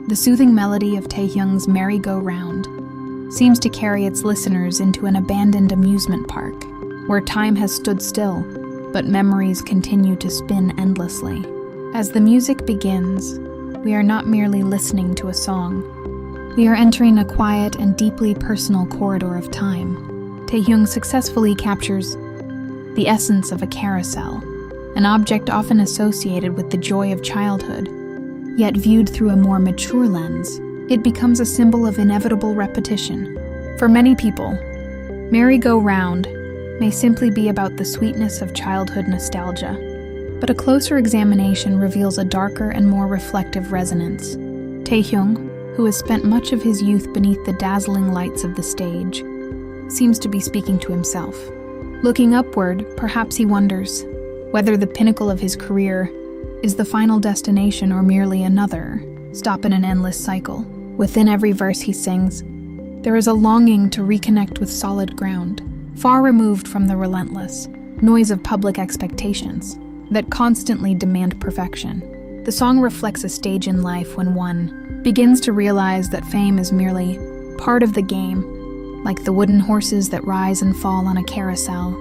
The soothing melody of Taehyung's Merry-Go-Round seems to carry its listeners into an abandoned amusement park, where time has stood still, but memories continue to spin endlessly. As the music begins, we are not merely listening to a song. We are entering a quiet and deeply personal corridor of time. Taehyung successfully captures the essence of a carousel, an object often associated with the joy of childhood. Yet viewed through a more mature lens, it becomes a symbol of inevitable repetition. For many people, Merry-Go-Round may simply be about the sweetness of childhood nostalgia, but a closer examination reveals a darker and more reflective resonance. Taehyung, who has spent much of his youth beneath the dazzling lights of the stage, seems to be speaking to himself. Looking upward, perhaps he wonders whether the pinnacle of his career is the final destination or merely another stop in an endless cycle. Within every verse he sings, there is a longing to reconnect with solid ground, far removed from the relentless noise of public expectations that constantly demand perfection. The song reflects a stage in life when one begins to realize that fame is merely part of the game, like the wooden horses that rise and fall on a carousel.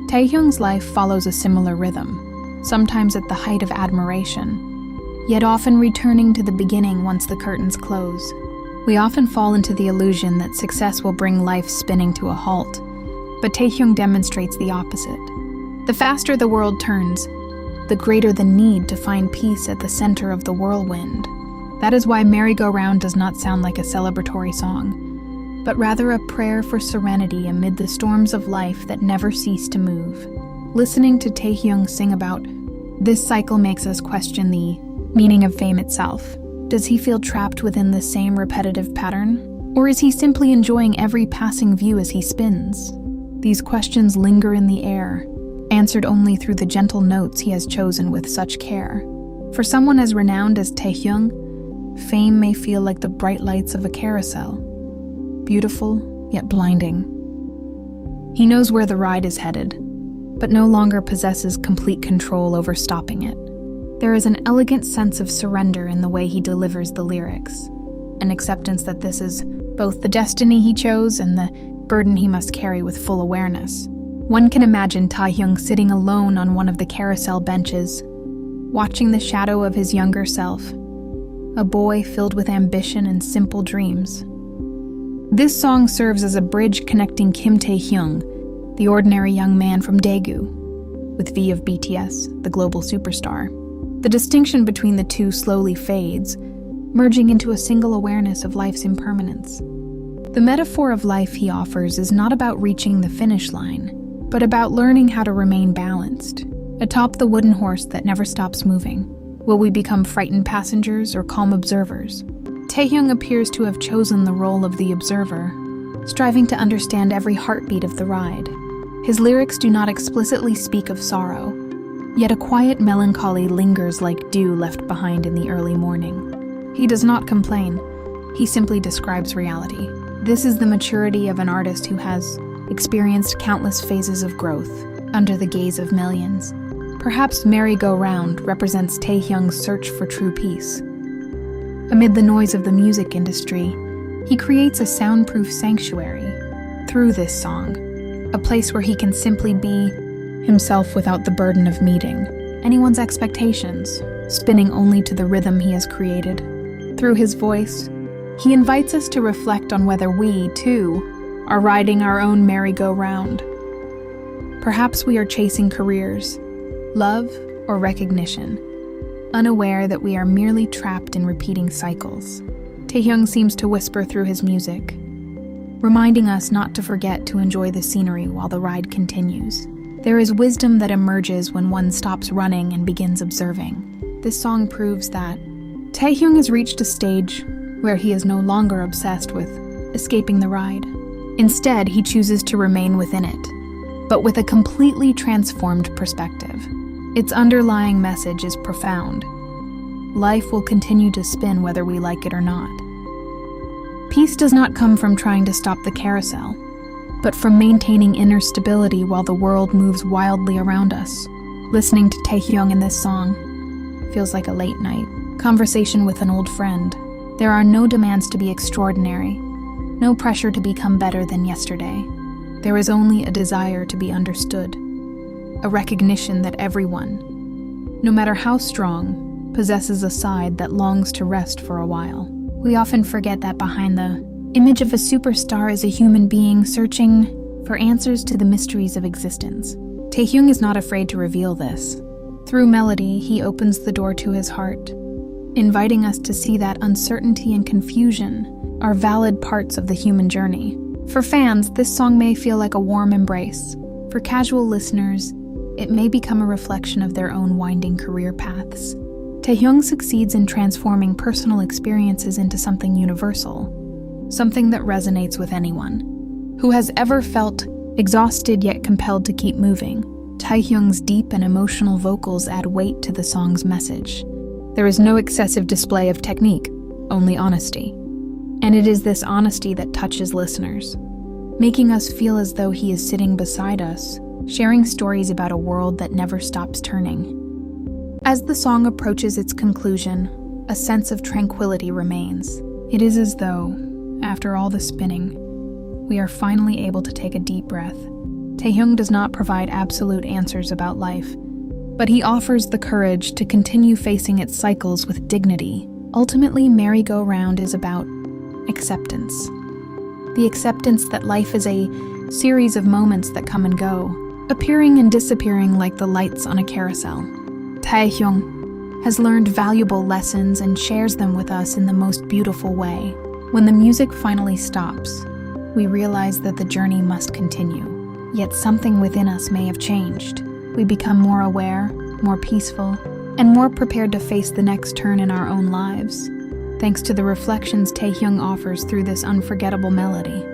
Taehyung's life follows a similar rhythm, sometimes at the height of admiration, yet often returning to the beginning once the curtains close. We often fall into the illusion that success will bring life spinning to a halt, but Taehyung demonstrates the opposite. The faster the world turns, the greater the need to find peace at the center of the whirlwind. That is why Merry-Go-Round does not sound like a celebratory song, but rather a prayer for serenity amid the storms of life that never cease to move. Listening to Taehyung sing about this cycle makes us question the meaning of fame itself. Does he feel trapped within the same repetitive pattern? Or is he simply enjoying every passing view as he spins? These questions linger in the air, answered only through the gentle notes he has chosen with such care. For someone as renowned as Taehyung, fame may feel like the bright lights of a carousel, beautiful yet blinding. He knows where the ride is headed, but no longer possesses complete control over stopping it. There is an elegant sense of surrender in the way he delivers the lyrics, an acceptance that this is both the destiny he chose and the burden he must carry with full awareness. One can imagine Taehyung sitting alone on one of the carousel benches, watching the shadow of his younger self, a boy filled with ambition and simple dreams. This song serves as a bridge connecting Kim Taehyung, the ordinary young man from Daegu, with V of BTS, the global superstar. The distinction between the two slowly fades, merging into a single awareness of life's impermanence. The metaphor of life he offers is not about reaching the finish line, but about learning how to remain balanced, atop the wooden horse that never stops moving. Will we become frightened passengers or calm observers? Taehyung appears to have chosen the role of the observer, striving to understand every heartbeat of the ride. His lyrics do not explicitly speak of sorrow, yet a quiet melancholy lingers like dew left behind in the early morning. He does not complain, he simply describes reality. This is the maturity of an artist who has experienced countless phases of growth under the gaze of millions. Perhaps Merry-Go-Round represents Taehyung's search for true peace. Amid the noise of the music industry, he creates a soundproof sanctuary through this song, a place where he can simply be himself without the burden of meeting anyone's expectations, spinning only to the rhythm he has created. Through his voice, he invites us to reflect on whether we, too, are riding our own merry-go-round. Perhaps we are chasing careers, love, or recognition, unaware that we are merely trapped in repeating cycles. Taehyung seems to whisper through his music, reminding us not to forget to enjoy the scenery while the ride continues. There is wisdom that emerges when one stops running and begins observing. This song proves that Taehyung has reached a stage where he is no longer obsessed with escaping the ride. Instead, he chooses to remain within it, but with a completely transformed perspective. Its underlying message is profound. Life will continue to spin whether we like it or not. Peace does not come from trying to stop the carousel, but from maintaining inner stability while the world moves wildly around us. Listening to Taehyung in this song feels like a late-night conversation with an old friend, There are no demands to be extraordinary, no pressure to become better than yesterday. There is only a desire to be understood, a recognition that everyone, no matter how strong, possesses a side that longs to rest for a while. We often forget that behind the image of a superstar is a human being searching for answers to the mysteries of existence. Taehyung is not afraid to reveal this. Through melody, he opens the door to his heart, inviting us to see that uncertainty and confusion are valid parts of the human journey. For fans, this song may feel like a warm embrace. For casual listeners, it may become a reflection of their own winding career paths. Taehyung succeeds in transforming personal experiences into something universal, something that resonates with anyone who has ever felt exhausted yet compelled to keep moving. Taehyung's deep and emotional vocals add weight to the song's message. There is no excessive display of technique, only honesty. And it is this honesty that touches listeners, making us feel as though he is sitting beside us, sharing stories about a world that never stops turning. As the song approaches its conclusion, a sense of tranquility remains. It is as though, after all the spinning, we are finally able to take a deep breath. Taehyung does not provide absolute answers about life, but he offers the courage to continue facing its cycles with dignity. Ultimately, Merry Go Round is about acceptance. The acceptance that life is a series of moments that come and go, appearing and disappearing like the lights on a carousel. Taehyung has learned valuable lessons and shares them with us in the most beautiful way. When the music finally stops, we realize that the journey must continue. Yet something within us may have changed. We become more aware, more peaceful, and more prepared to face the next turn in our own lives, thanks to the reflections Taehyung offers through this unforgettable melody.